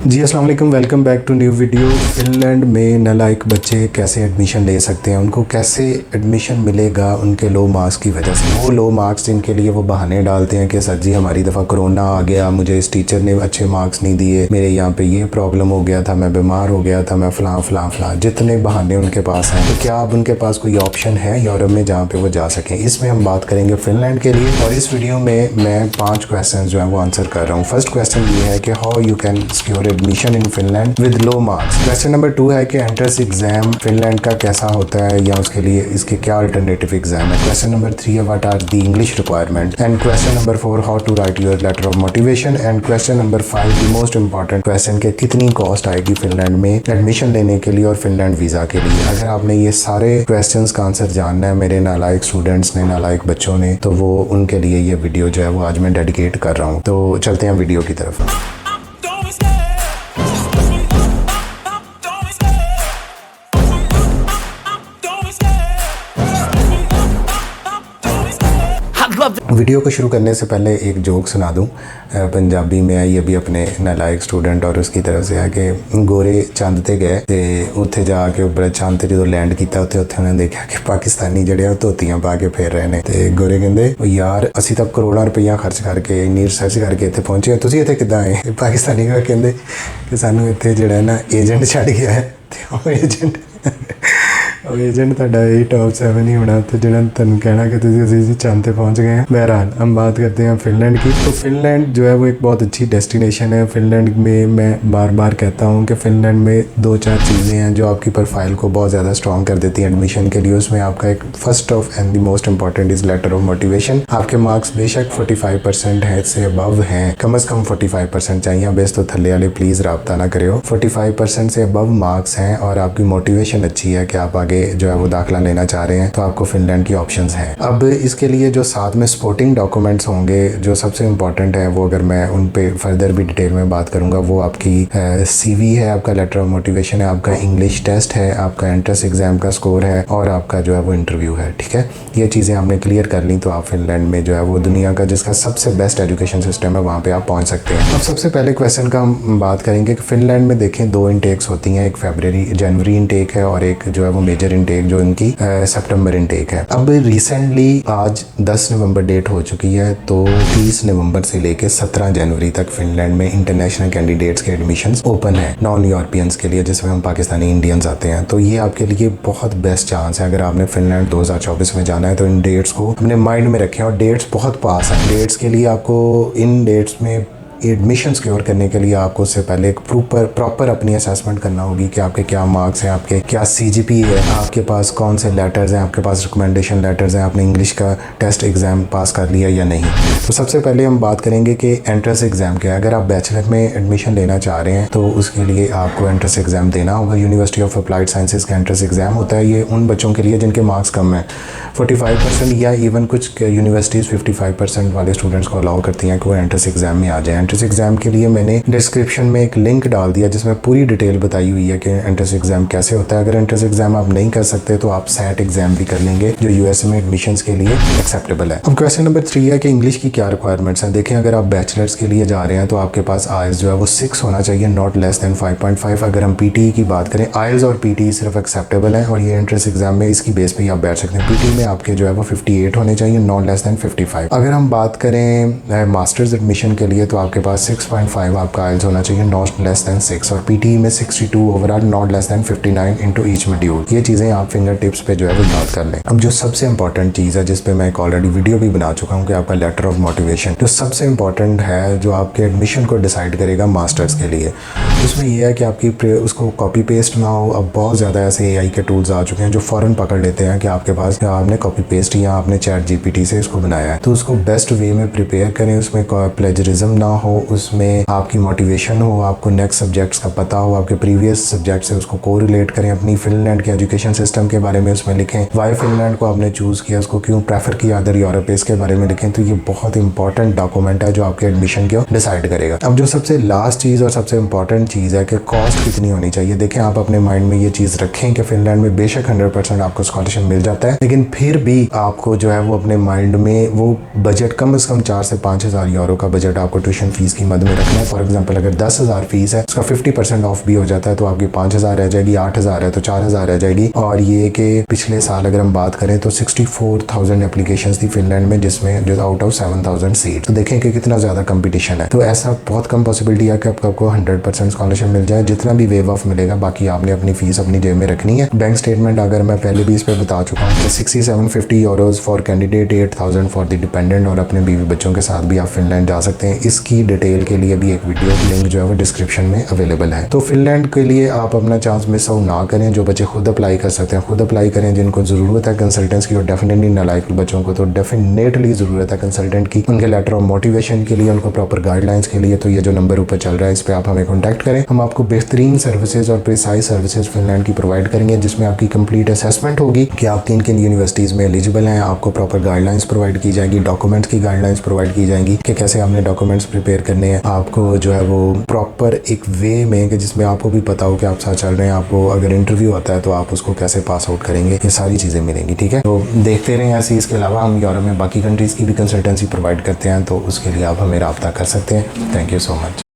जी अस्सलाम वालेकुम, welcome back to new video. Finland में नालायक बच्चे कैसे एडमिशन ले सकते हैं, उनको कैसे एडमिशन मिलेगा उनके लो मार्क्स की वजह से। वो लो मार्क्स जिनके लिए वो बहाने डालते हैं कि सर जी हमारी दफ़ा कोरोना आ गया, मुझे इस टीचर ने अच्छे मार्क्स नहीं दिए, मेरे यहाँ पे ये प्रॉब्लम हो गया था, मैं बीमार हो गया था, मैं फ़लाँ फ़लाँ फ़लाँ, जितने बहाने उनके पास हैं। तो क्या अब उनके पास कोई ऑप्शन है यूरोप में जहाँ पर वो जा सकें? इसमें हम बात करेंगे फिनलैंड के लिए, और इस वीडियो में मैं 5 क्वेश्चन जो है वो आंसर कर रहा हूँ। फर्स्ट क्वेश्चन ये है कि how you can secure admission in Finland with low marks. Question number 2 है कि एंट्रेंस एग्जाम फिनलैंड का कैसा होता है, या उसके लिए इसके क्या अल्टरनेटिव एग्जाम है। क्वेश्चन नंबर 3 है what are the English requirement. And question number 4 how to write your letter of motivation. And question number 5 the most important question के कितनी कॉस्ट आएगी फिनलैंड में एडमिशन लेने के लिए और फिनलैंड वीजा के लिए। अगर आपने ये सारे क्वेश्चन का आंसर जानना है मेरे नालायक स्टूडेंट्स ने, नालायक बच्चों ने, तो वो उनके लिए ये वीडियो जो है वो आज मैं डेडिकेट कर रहा हूँ। तो चलते हैं वीडियो की तरफ। वीडियो को शुरू करने से पहले एक जोक सुना दूं पंजाबी में। ये भी अपने नालायक स्टूडेंट और उसकी तरफ से है कि गोरे चंद ते गए ते उत्थे जाके उपर चंद ते जो लैंड किया उत्थे उन्होंने देखा कि पाकिस्तानी जड़े धोतियां पा के फिर रहे हैं। तो गोरे कहते यार असी तो करोड़ों रुपया खर्च करके इन्नी रिसर्च करके इतने पहुंचे, तुम इतने किद्दां आए? पाकिस्तानी कहते कि सानू इतने जो ना एजेंट छड़ गया है, तो एजेंट ਤੁਹਾਡਾ यही टॉप 7 ही होना, तो जो तुम कहना कि तुम चांद पे पहुंच गए हैं। बहरहाल हम बात करते हैं फिनलैंड की। तो फिनलैंड जो है वो एक बहुत अच्छी डेस्टिनेशन है। फिनलैंड में मैं बार बार कहता हूँ कि फिनलैंड में 2-4 चीज़ें हैं जो आपकी प्रोफाइल को बहुत ज़्यादा स्ट्रॉन्ग कर देती हैं एडमिशन के लिए। उसमें आपका एक first of and the most important is letter of motivation. आपके मार्क्स बेशक 45% है से अबव हैं, कम अज़ कम 45% चाहिए, बेस तो थले वाले प्लीज़ रब्ता ना करो। 45% से अबव मार्क्स हैं और आपकी मोटिवेशन अच्छी है कि आप आगे जो है वो दाखिला लेना चाह रहे हैं, तो आपको फिनलैंड की ऑप्शंस हैं। अब इसके लिए जो साथ में सपोर्टिंग डॉक्यूमेंट्स होंगे जो सबसे इंपॉर्टेंट है, वो अगर मैं उन पे फर्दर भी डिटेल में बात करूंगा, वो आपकी CV है, आपका लेटर ऑफ मोटिवेशन है, आपका इंग्लिश टेस्ट है, आपका एंट्रेंस एग्जाम का स्कोर है, और आपका जो है वो इंटरव्यू है। ठीक है, ये चीज़ें आपने क्लियर कर ली तो आप फिनलैंड में जो है वो दुनिया का जिसका सबसे बेस्ट एजुकेशन सिस्टम है वहाँ पे आप पहुँच सकते हैं। अब सबसे पहले क्वेश्चन का हम बात करेंगे कि फिनलैंड में देखें 2 इंटेक्स होती हैं, एक जनवरी इंटेक है और एक जो है वो मेजर इंटेक जो इनकी सितंबर इंटेक है। अब रिसेंटली आज 10 नवंबर डेट हो चुकी है, तो 30 नवंबर से लेकर 17 जनवरी तक फिनलैंड में इंटरनेशनल कैंडिडेट्स के एडमिशंस ओपन है, नॉन यूरोपियंस के लिए, जिसमें हम पाकिस्तानी इंडियंस आते हैं। तो ये आपके लिए बहुत बेस्ट चांस है। अगर आपने फिनलैंड 2024 में जाना है तो इन डेट्स को अपने माइंड में रखें, और डेट्स बहुत पास हैं। डेट्स के लिए आपको इन डेट्स में एडमिशन सिक्योर करने के लिए आपको उससे पहले एक प्रॉपर अपनी असेसमेंट करना होगी कि आपके क्या मार्क्स हैं, आपके क्या CGP है, आपके पास कौन से लेटर्स हैं, आपके पास रिकमेंडेशन लेटर्स हैं, आपने इंग्लिश का टेस्ट एग्ज़ाम पास कर लिया या नहीं। तो सबसे पहले हम बात करेंगे कि एंट्रेंस एग्ज़ाम क्या है। अगर आप बैचलर में एडमिशन लेना चाह रहे हैं तो उसके लिए आपको एंट्रेंस एग्ज़ाम देना होगा। यूनिवर्सिटी ऑफ अप्लाइड साइंसेज का एंट्रेंस एग्ज़ाम होता है। ये उन बच्चों के लिए जिनके मार्क्स कम हैं, 45% या इवन कुछ यूनिवर्सिटीज़ 55% वाले स्टूडेंट्स को अलाउ करती हैं कि वो एंट्रेंस एग्ज़ाम में आ जाए। एंट्रेंस एग्ज़ाम के लिए मैंने डिस्क्रिप्शन में एक लिंक डाल दिया जिसमें पूरी डिटेल बताई हुई है कि एंट्रेंस एग्ज़ाम कैसे होता है। अगर एंट्रेंस एग्ज़ाम आप नहीं कर सकते तो आप SAT एग्ज़ाम भी कर लेंगे जो US में एडमिशन्स के लिए एक्सेप्टेबल है। अब क्वेश्चन नंबर 3 है कि इंग्लिश की क्या रिक्वायरमेंट्स हैं। देखें, अगर आप बैचलर्स के लिए जा रहे हैं तो आपके पास IELTS जो है वो 6 होना चाहिए, नॉट लेस दैन 5.5। अगर हम PTE की बात करें, IELTS और PTE सिर्फ एक्सेप्टेबल है, और ये एंट्रेंस एग्ज़ाम में इसकी बेस पे ही आप बैठ सकते हैं। PTE में आपके जो है वो 58 होने चाहिए, नॉट लेस दैन 55। अगर हम बात करें मास्टर्स एडमिशन के लिए तो आपके पास 6.5 आपका IELTS होना चाहिए, नॉट लेस दैन 6, और PTE में 62 overall, not less than 59 into each module. ये चीज़ें आप फिंगर टिप्स पे जो है वो याद कर लें। अब जो सबसे इंपॉर्टेंट चीज़ है जिस पे मैं एक ऑलरेडी वीडियो भी बना चुका हूँ कि आपका लेटर ऑफ मोटिवेशन जो सबसे इंपॉर्टेंट है, जो आपके एडमिशन को डिसाइड करेगा मास्टर्स के लिए, उसमें यह है कि आपकी उसको कॉपी पेस्ट ना हो। अब बहुत ज़्यादा ऐसे AI के टूल्स आ चुके हैं जो फ़ौरन पकड़ लेते हैं कि आपके पास आपने कॉपी पेस्ट या आपने ChatGPT से इसको बनाया है। तो उसको बेस्ट वे में प्रिपेयर करें, उसमें प्लेजरिज्म ना हो, उसमें आपकी मोटिवेशन हो, आपको नेक्स्ट सब्जेक्ट्स का पता हो, आपके प्रीवियस सब्जेक्ट से उसको कोरिलेट करें, अपनी फिनलैंड के एजुकेशन सिस्टम के बारे में उसमें लिखें, वाई फिनलैंड को आपने चूज़ किया, उसको क्यों प्रेफर किया अदर यूरोप, इसके बारे में लिखें। तो ये बहुत इंपॉर्टेंट डॉक्यूमेंट है जो आपके एडमिशन को डिसाइड करेगा। अब जो सबसे लास्ट चीज़ और सबसे इंपॉर्टेंट चीज़ है कि कॉस्ट कितनी होनी चाहिए। देखें, आप अपने माइंड में ये चीज़ रखें कि फिनलैंड में बेशक 100% आपको स्कॉलरशिप मिल जाता है, लेकिन फिर भी आपको जो है वो अपने माइंड में वो बजट कम से कम 4 से 5 हज़ार यूरो का बजट आपको ट्यूशन फीस की मद में रखना है। फॉर एग्जाम्पल अगर 10,000 फीस है, उसका 50% ऑफ भी हो जाता है तो आपकी 5,000 रह जाएगी, 8,000 है तो 4,000 रह जाएगी। और ये कि पिछले साल अगर हम बात करें तो 64,000 एप्लीकेशन थी फिनलैंड में, जिसमें जो आउट ऑफ 7,000 सीट। तो देखें कि कितना ज्यादा कंपटीशन है। तो ऐसा बहुत कम पॉसिबिलिटी है कि आपको 100% स्कॉलरशिप मिल जाए। जितना भी वेव ऑफ मिलेगा, बाकी आपने अपनी फीस अपनी जेब में रखनी है। बैंक स्टेटमेंट अगर मैं पहले भी इस पर बता चुका हूँ, 6750 euros for candidate, 8,000 for the dependent, और अपने बीवी बच्चों के साथ भी आप फिनलैंड जा सकते हैं। इसकी डिटेल के लिए भी एक वीडियो लिंक जो है वो डिस्क्रिप्शन में अवेलेबल है। तो फिनलैंड के लिए आप अपना चांस मिस आउट ना करें। जो बच्चे खुद अप्लाई कर सकते हैं खुद अप्लाई करें, जिनको ज़रूरत है कंसल्टेंट्स की, और डेफिनेटली नालायक बच्चों को तो डेफिनेटली ज़रूरत है कंसल्टेंट की, उनके लेटर ऑफ मोटिवेशन के लिए, उनको प्रॉपर गाइडलाइंस के लिए। तो ये जो नंबर ऊपर चल रहा है, इस पर आप हमें कॉन्टैक्ट करें। हम आपको बेहतरीन सर्विसेज और प्रिसाइज सर्विसेज फिनलैंड की प्रोवाइड करेंगे, जिसमें आपकी कंप्लीट असेसमेंट होगी कि आप किन किन यूनिवर्सिटीज़ में एलिजिबल हैं। आपको प्रॉपर गाइडलाइंस प्रोवाइड की जाएगी, डॉक्यूमेंट्स की गाइडलाइंस प्रोवाइड की जाएंगी कि कैसे हमने डॉक्यूमेंट्स प्रिपेयर करने हैं। आपको जो है वो प्रॉपर एक वे में कि जिसमें आपको भी पता हो कि आप साथ चल रहे हैं। आपको अगर इंटरव्यू आता है तो आप उसको कैसे पास आउट करेंगे, ये सारी चीज़ें मिलेंगी। ठीक है, तो देखते रहें ऐसे। इसके अलावा हम यूरोप में बाकी कंट्रीज़ की भी कंसल्टेंसी प्रोवाइड करते हैं, तो उसके लिए आप हमें रब्ता कर सकते हैं। Thank you so much.